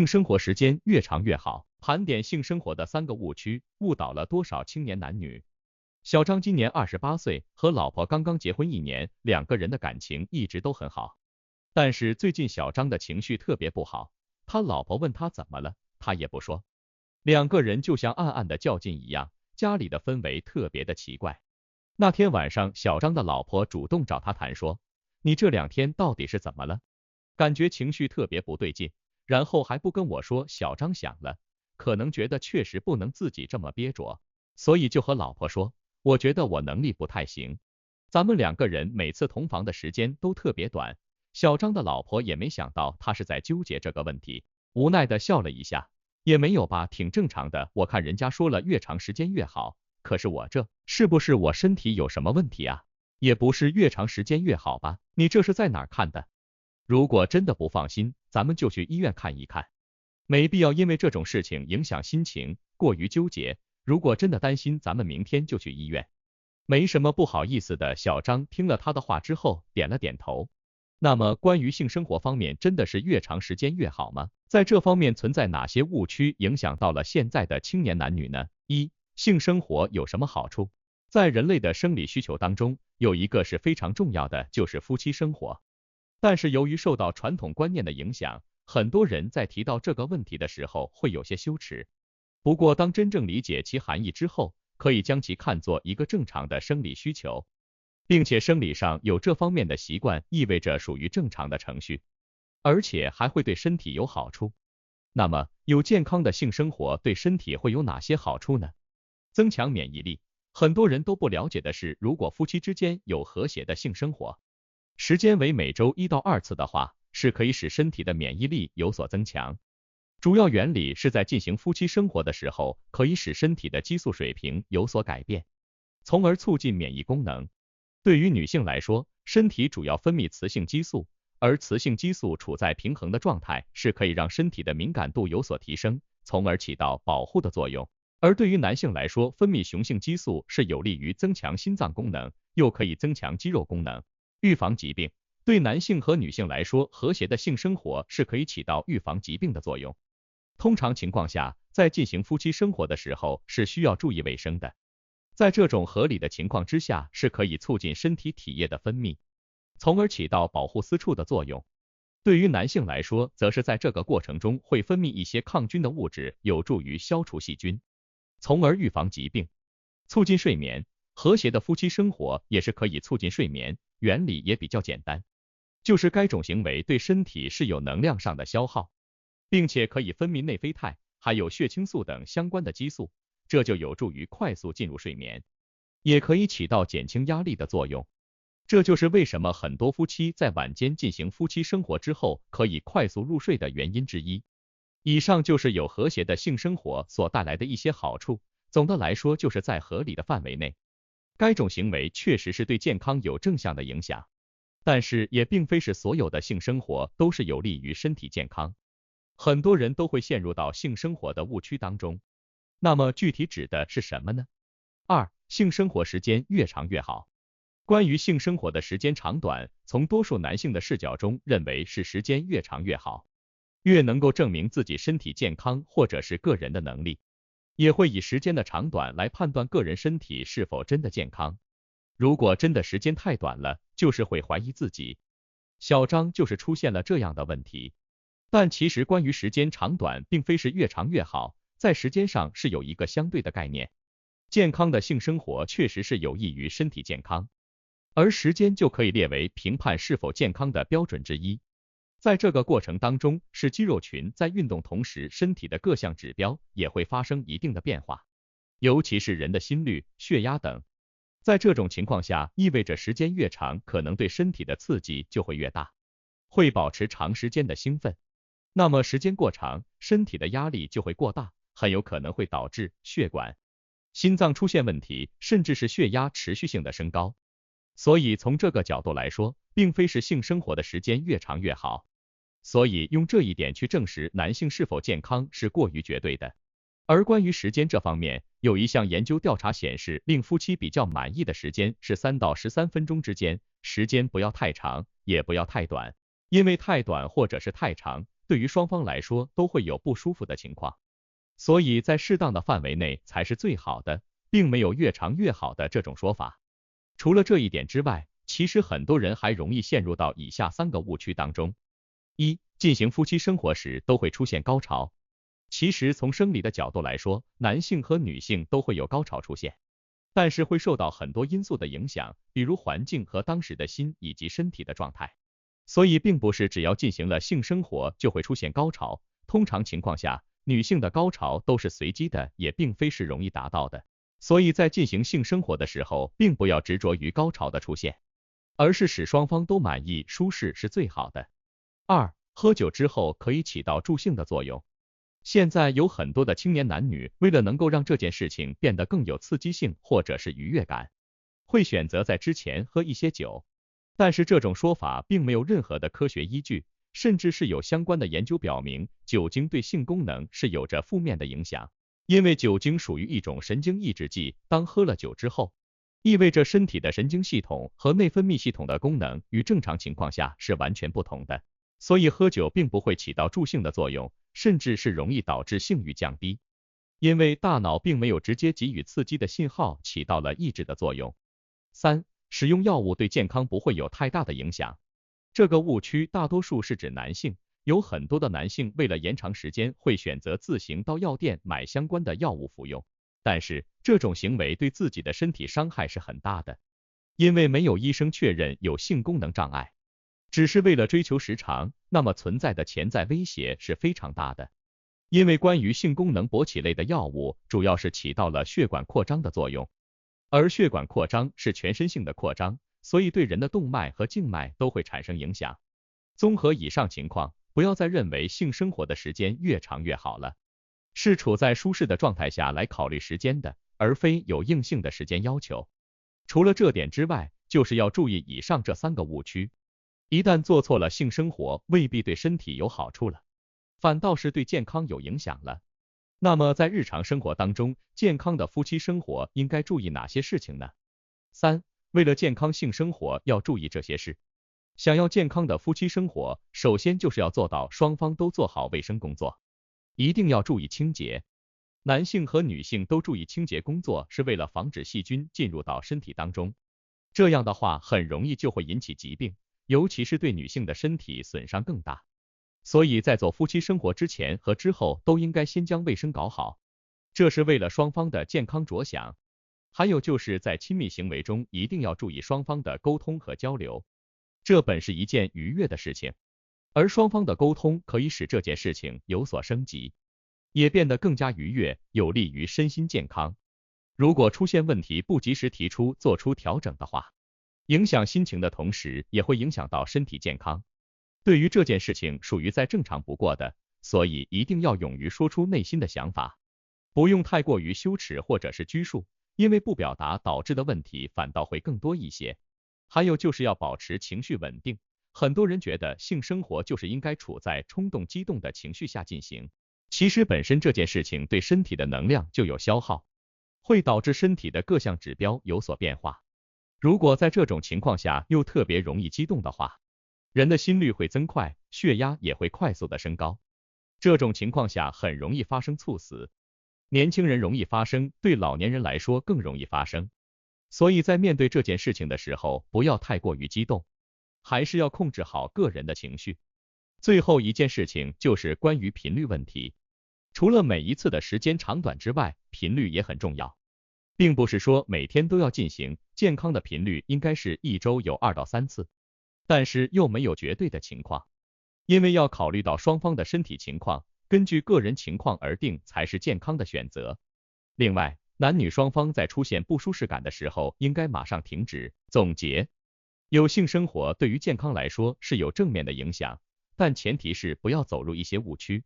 性生活时间越长越好，盘点性生活的3个误区，误导了多少青年男女。小张今年28岁，和老婆刚刚结婚1年，2个人的感情一直都很好。但是最近小张的情绪特别不好，他老婆问他怎么了，他也不说。2个人就像暗暗的较劲一样，家里的氛围特别的奇怪。那天晚上，小张的老婆主动找他谈说，你这2天到底是怎么了？感觉情绪特别不对劲，然后还不跟我说。小张想了，可能觉得确实不能自己这么憋着，所以就和老婆说，我觉得我能力不太行，咱们2个人每次同房的时间都特别短。小张的老婆也没想到他是在纠结这个问题，无奈的笑了一下，也没有吧，挺正常的，我看人家说了越长时间越好，可是我这是不是我身体有什么问题啊？也不是越长时间越好吧，你这是在哪儿看的？如果真的不放心，咱们就去医院看一看，没必要因为这种事情影响心情，过于纠结。如果真的担心，咱们明天就去医院。没什么不好意思的。小张听了他的话之后点了点头。那么关于性生活方面，真的是越长时间越好吗？在这方面存在哪些误区影响到了现在的青年男女呢？1. 性生活有什么好处？在人类的生理需求当中，有一个是非常重要的，就是夫妻生活。但是由于受到传统观念的影响，很多人在提到这个问题的时候会有些羞耻。不过当真正理解其含义之后，可以将其看作一个正常的生理需求，并且生理上有这方面的习惯，意味着属于正常的程序，而且还会对身体有好处。那么有健康的性生活对身体会有哪些好处呢？增强免疫力。很多人都不了解的是，如果夫妻之间有和谐的性生活，时间为每周1到2次的话，是可以使身体的免疫力有所增强。主要原理是在进行夫妻生活的时候，可以使身体的激素水平有所改变，从而促进免疫功能。对于女性来说，身体主要分泌雌性激素，而雌性激素处在平衡的状态，是可以让身体的敏感度有所提升，从而起到保护的作用。而对于男性来说，分泌雄性激素是有利于增强心脏功能，又可以增强肌肉功能，预防疾病。对男性和女性来说，和谐的性生活是可以起到预防疾病的作用。通常情况下，在进行夫妻生活的时候是需要注意卫生的，在这种合理的情况之下，是可以促进身体体液的分泌，从而起到保护私处的作用。对于男性来说，则是在这个过程中会分泌一些抗菌的物质，有助于消除细菌，从而预防疾病。促进睡眠。和谐的夫妻生活也是可以促进睡眠，原理也比较简单，就是该种行为对身体是有能量上的消耗，并且可以分泌内啡肽，还有血清素等相关的激素，这就有助于快速进入睡眠，也可以起到减轻压力的作用。这就是为什么很多夫妻在晚间进行夫妻生活之后可以快速入睡的原因之一。以上就是有和谐的性生活所带来的一些好处，总的来说就是在合理的范围内，该种行为确实是对健康有正向的影响，但是也并非是所有的性生活都是有利于身体健康。很多人都会陷入到性生活的误区当中。那么具体指的是什么呢？2. 性生活时间越长越好。关于性生活的时间长短，从多数男性的视角中认为是时间越长越好，越能够证明自己身体健康或者是个人的能力，也会以时间的长短来判断个人身体是否真的健康。如果真的时间太短了，就是会怀疑自己。小张就是出现了这样的问题。但其实关于时间长短并非是越长越好，在时间上是有一个相对的概念。健康的性生活确实是有益于身体健康，而时间就可以列为评判是否健康的标准之一。在这个过程当中，是肌肉群在运动同时，身体的各项指标也会发生一定的变化，尤其是人的心率、血压等。在这种情况下，意味着时间越长，可能对身体的刺激就会越大，会保持长时间的兴奋。那么时间过长，身体的压力就会过大，很有可能会导致血管、心脏出现问题，甚至是血压持续性的升高。所以从这个角度来说，并非是性生活的时间越长越好。所以用这一点去证实男性是否健康是过于绝对的。而关于时间这方面，有一项研究调查显示，令夫妻比较满意的时间是3到13分钟之间，时间不要太长，也不要太短，因为太短或者是太长，对于双方来说都会有不舒服的情况，所以在适当的范围内才是最好的，并没有越长越好的这种说法。除了这一点之外，其实很多人还容易陷入到以下3个误区当中。一、进行夫妻生活时都会出现高潮。其实从生理的角度来说，男性和女性都会有高潮出现，但是会受到很多因素的影响，比如环境和当时的心以及身体的状态。所以并不是只要进行了性生活就会出现高潮，通常情况下，女性的高潮都是随机的，也并非是容易达到的。所以在进行性生活的时候，并不要执着于高潮的出现，而是使双方都满意、舒适是最好的。二、喝酒之后可以起到助兴的作用。现在有很多的青年男女，为了能够让这件事情变得更有刺激性或者是愉悦感，会选择在之前喝一些酒。但是这种说法并没有任何的科学依据，甚至是有相关的研究表明，酒精对性功能是有着负面的影响。因为酒精属于一种神经抑制剂，当喝了酒之后，意味着身体的神经系统和内分泌系统的功能与正常情况下是完全不同的，所以喝酒并不会起到助兴的作用，甚至是容易导致性欲降低，因为大脑并没有直接给予刺激的信号，起到了抑制的作用。三、使用药物对健康不会有太大的影响。这个误区大多数是指男性，有很多的男性为了延长时间会选择自行到药店买相关的药物服用，但是这种行为对自己的身体伤害是很大的，因为没有医生确认有性功能障碍，只是为了追求时长，那么存在的潜在威胁是非常大的。因为关于性功能勃起类的药物主要是起到了血管扩张的作用，而血管扩张是全身性的扩张，所以对人的动脉和静脉都会产生影响。综合以上情况，不要再认为性生活的时间越长越好了，是处在舒适的状态下来考虑时间的，而非有硬性的时间要求。除了这点之外，就是要注意以上这3个误区。一旦做错了性生活，未必对身体有好处了，反倒是对健康有影响了。那么在日常生活当中，健康的夫妻生活应该注意哪些事情呢？三、为了健康性生活要注意这些事。想要健康的夫妻生活，首先就是要做到双方都做好卫生工作，一定要注意清洁。男性和女性都注意清洁工作，是为了防止细菌进入到身体当中，这样的话很容易就会引起疾病，尤其是对女性的身体损伤更大。所以在做夫妻生活之前和之后都应该先将卫生搞好，这是为了双方的健康着想。还有就是在亲密行为中一定要注意双方的沟通和交流，这本是一件愉悦的事情，而双方的沟通可以使这件事情有所升级，也变得更加愉悦，有利于身心健康。如果出现问题不及时提出做出调整的话，影响心情的同时也会影响到身体健康。对于这件事情属于再正常不过的，所以一定要勇于说出内心的想法，不用太过于羞耻或者是拘束，因为不表达导致的问题反倒会更多一些。还有就是要保持情绪稳定，很多人觉得性生活就是应该处在冲动激动的情绪下进行，其实本身这件事情对身体的能量就有消耗，会导致身体的各项指标有所变化。如果在这种情况下又特别容易激动的话，人的心率会增快，血压也会快速的升高，这种情况下很容易发生猝死。年轻人容易发生，对老年人来说更容易发生。所以在面对这件事情的时候，不要太过于激动，还是要控制好个人的情绪。最后一件事情就是关于频率问题，除了每一次的时间长短之外，频率也很重要，并不是说每天都要进行，健康的频率应该是1周有2到3次。但是又没有绝对的情况，因为要考虑到双方的身体情况，根据个人情况而定才是健康的选择。另外，男女双方在出现不舒适感的时候，应该马上停止。总结，有性生活对于健康来说是有正面的影响，但前提是不要走入一些误区。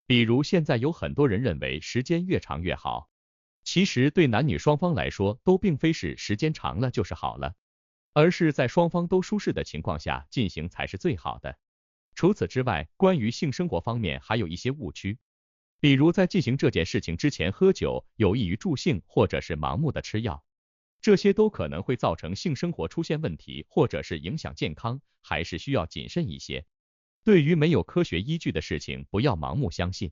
比如现在有很多人认为时间越长越好，其实对男女双方来说都并非是时间长了就是好了，而是在双方都舒适的情况下进行才是最好的。除此之外，关于性生活方面还有一些误区，比如在进行这件事情之前喝酒，有益于助兴，或者是盲目的吃药，这些都可能会造成性生活出现问题，或者是影响健康，还是需要谨慎一些。对于没有科学依据的事情，不要盲目相信。